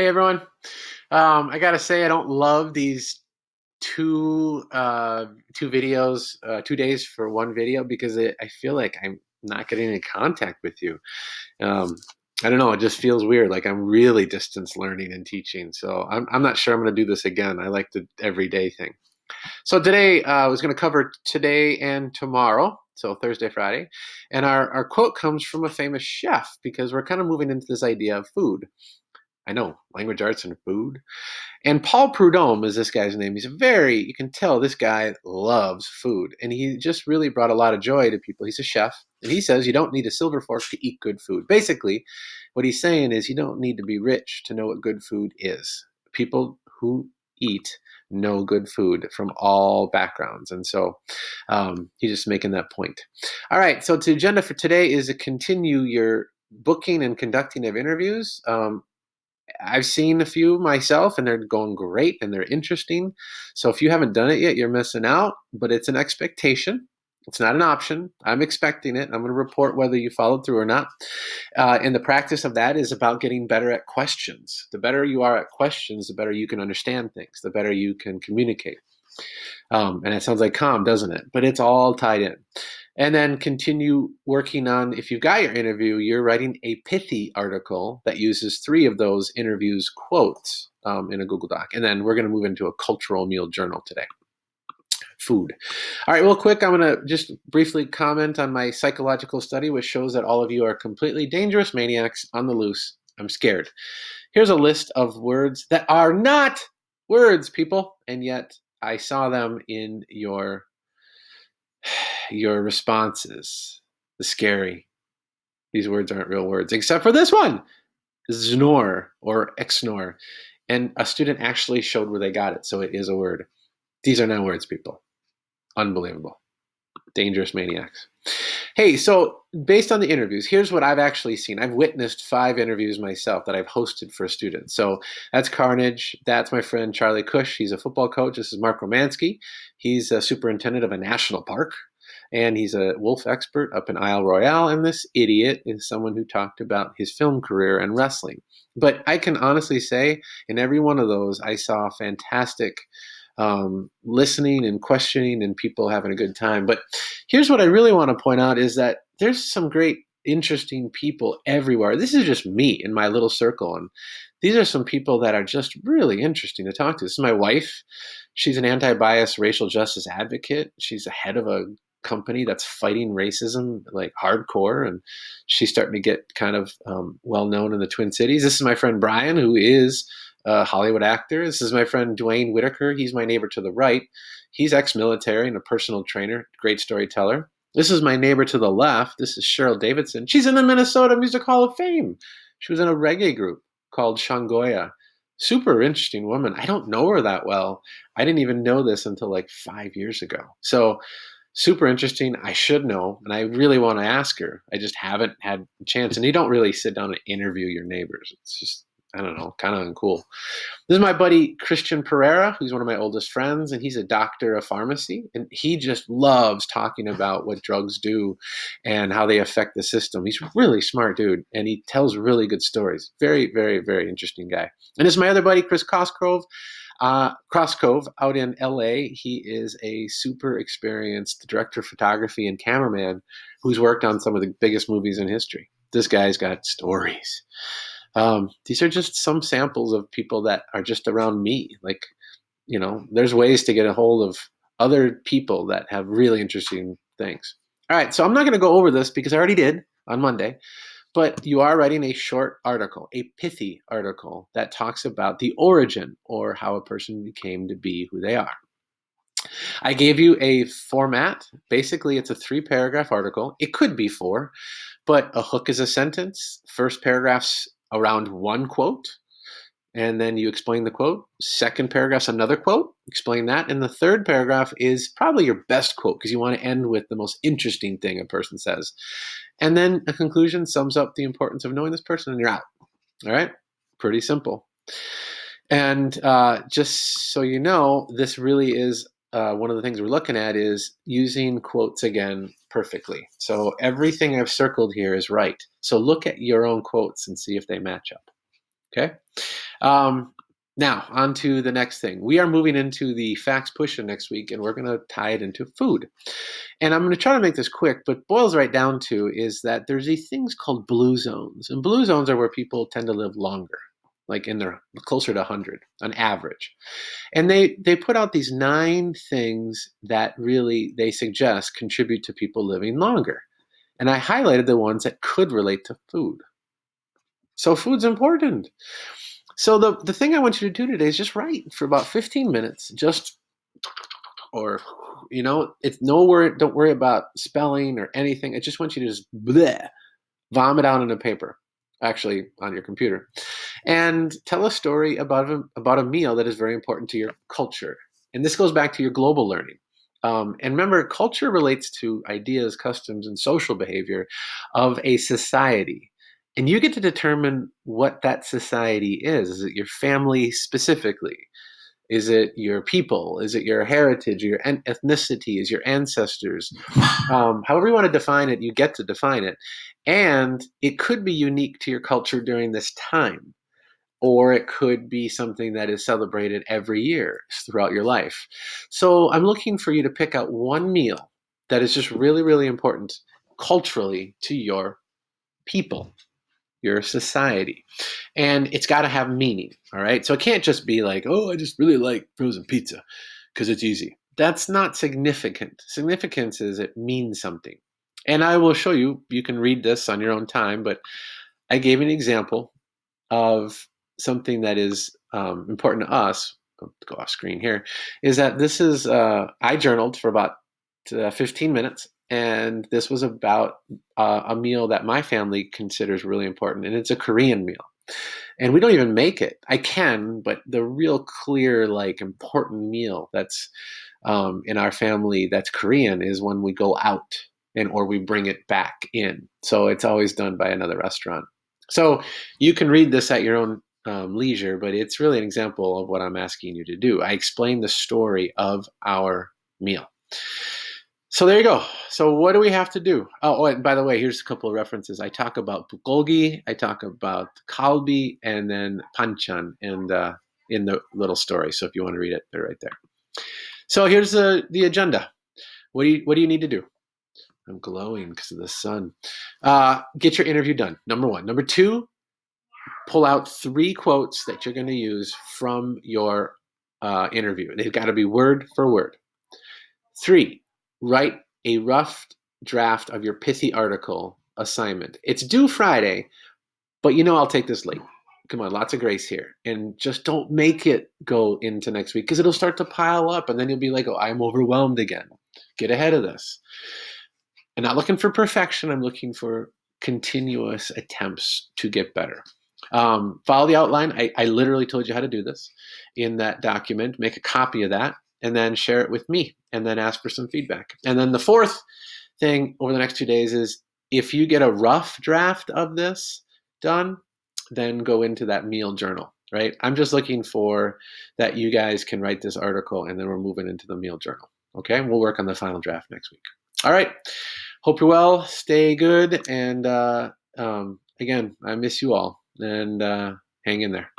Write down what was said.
Hey everyone. I gotta say I don't love these two videos, 2 days for one video because I feel like I'm not getting any contact with you. Um, I don't know. It just feels weird. Like I'm really distance learning and teaching. So I'm not sure I'm gonna do this again. I like the everyday thing. So today I was gonna cover today and tomorrow. So Thursday, Friday, and our quote comes from a famous chef because we're kind of moving into this idea of food. I know, language arts and food. And Paul Prudhomme is this guy's name. You can tell this guy loves food. And he just really brought a lot of joy to people. He's a chef. And he says you don't need a silver fork to eat good food. Basically, what he's saying is you don't need to be rich to know what good food is. People who eat know good food from all backgrounds. And so he's just making that point. All right. So the agenda for today is to continue your booking and conducting of interviews. I've seen a few myself and they're going great and they're interesting. So if you haven't done it yet, you're missing out, but it's an expectation. It's not an option. I'm expecting it. I'm going to report whether you followed through or not. And the practice of that is about getting better at questions. The better you are at questions, the better you can understand things, the better you can communicate. And it sounds like calm, doesn't it? But it's all tied in. And then continue working on, if you've got your interview, you're writing a pithy article that uses 3 of those interviews quotes in a Google Doc. And then we're going to move into a cultural meal journal today. Food. All right, real quick, I'm going to just briefly comment on my psychological study, which shows that all of you are completely dangerous maniacs on the loose. I'm scared. Here's a list of words that are not words, people, and yet I saw them in your responses. The scary. These words aren't real words, except for this one, znor or exnor. And a student actually showed where they got it, so it is a word. These are not words, people. Unbelievable. Dangerous maniacs. Hey, so based on the interviews, here's what I've actually seen. I've witnessed 5 interviews myself that I've hosted for students. So that's Carnage. That's my friend Charlie Cush. He's a football coach. This is Mark Romansky. He's a superintendent of a national park. And he's a wolf expert up in Isle Royale. And this idiot is someone who talked about his film career and wrestling. But I can honestly say, in every one of those, I saw fantastic listening and questioning and people having a good time. But here's what I really want to point out is that there's some great, interesting people everywhere. This is just me in my little circle. And these are some people that are just really interesting to talk to. This is my wife. She's an anti-bias racial justice advocate. She's the head of a company that's fighting racism like hardcore, and she's starting to get kind of well known in the Twin Cities. This is my friend Brian, who is a Hollywood actor. This is my friend Dwayne Whitaker. He's my neighbor to the right. He's ex-military and a personal trainer, great storyteller. This is my neighbor to the left. This is Cheryl Davidson. She's in the Minnesota Music Hall of Fame. She was in a reggae group called Shangoya. Super interesting woman. I don't know her that well. I didn't even know this until like 5 years ago. So super interesting. I should know, and I really want to ask her. I just haven't had a chance. And you don't really sit down and interview your neighbors. It's just, I don't know, kind of uncool. This is my buddy Christian Pereira, who's one of my oldest friends, and he's a doctor of pharmacy, and he just loves talking about what drugs do and how they affect the system. He's a really smart dude, and he tells really good stories. Very, very, very interesting guy. And this is my other buddy Chris Cosgrove. Crosscove out in LA. He is a super experienced director of photography and cameraman who's worked on some of the biggest movies in history. This guy's got stories. These are just some samples of people that are just around me. Like, there's ways to get a hold of other people that have really interesting things. All right, so I'm not going to go over this because I already did on Monday. But you are writing a short article, a pithy article that talks about the origin or how a person came to be who they are. I gave you a format. Basically, it's a 3-paragraph article. It could be 4, but a hook is a sentence. First paragraph's around one quote, and then you explain the quote. Second paragraph's another quote, explain that. And the third paragraph is probably your best quote because you want to end with the most interesting thing a person says. And then a conclusion sums up the importance of knowing this person, and you're out. All right? Pretty simple. And just so you know, this really is one of the things we're looking at is using quotes again perfectly. So everything I've circled here is right. So look at your own quotes and see if they match up. Okay? Now, on to the next thing. We are moving into the facts push-in next week, and we're going to tie it into food. And I'm going to try to make this quick, but boils right down to is that there's these things called blue zones. And blue zones are where people tend to live longer, like in their closer to 100 on average. And they put out these 9 things that really they suggest contribute to people living longer. And I highlighted the ones that could relate to food. So food's important. So the thing I want you to do today is just write for about 15 minutes, just or it's no worry, don't worry about spelling or anything. I just want you to just bleh, vomit out on a paper, actually on your computer, and tell a story about a meal that is very important to your culture. And this goes back to your global learning. And remember, culture relates to ideas, customs, and social behavior of a society. And you get to determine what that society is. Is it your family specifically? Is it your people? Is it your heritage, your ethnicity, is your ancestors? However you want to define it, you get to define it. And it could be unique to your culture during this time, or it could be something that is celebrated every year throughout your life. So I'm looking for you to pick out one meal that is just really, really important culturally to your people, your society. And it's got to have meaning, all right? So it can't just be like, oh, I just really like frozen pizza because it's easy. That's not significant. Significance is it means something. And I will show you, you can read this on your own time, but I gave an example of something that is important to us. I'll go off screen here. Is that this is, I journaled for about 15 minutes, and this was about a meal that my family considers really important, and it's a Korean meal. And we don't even make it. I can, but the real clear, like, important meal that's in our family that's Korean is when we go out or we bring it back in. So it's always done by another restaurant. So you can read this at your own leisure, but it's really an example of what I'm asking you to do. I explain the story of our meal. So there you go. So what do we have to do? Oh, and by the way, here's a couple of references. I talk about bulgogi, I talk about kalbi, and then panchan in the little story. So if you want to read it, they're right there. So here's the agenda. What do you need to do? I'm glowing because of the sun. Get your interview done. Number 1. Number 2, pull out 3 quotes that you're going to use from your interview. They've got to be word for word. 3, write a rough draft of your pithy article assignment. It's due Friday, but I'll take this late. Come on, lots of grace here. And just don't make it go into next week because it'll start to pile up and then you'll be like, oh, I'm overwhelmed again. Get ahead of this. I'm not looking for perfection. I'm looking for continuous attempts to get better. Follow the outline. I literally told you how to do this in that document. Make a copy of that and then share it with me and then ask for some feedback. And then the 4th thing over the next 2 days is if you get a rough draft of this done, then go into that meal journal, right? I'm just looking for that you guys can write this article and then we're moving into the meal journal. Okay, we'll work on the final draft next week. All right, hope you're well, stay good, and again, I miss you all, and hang in there.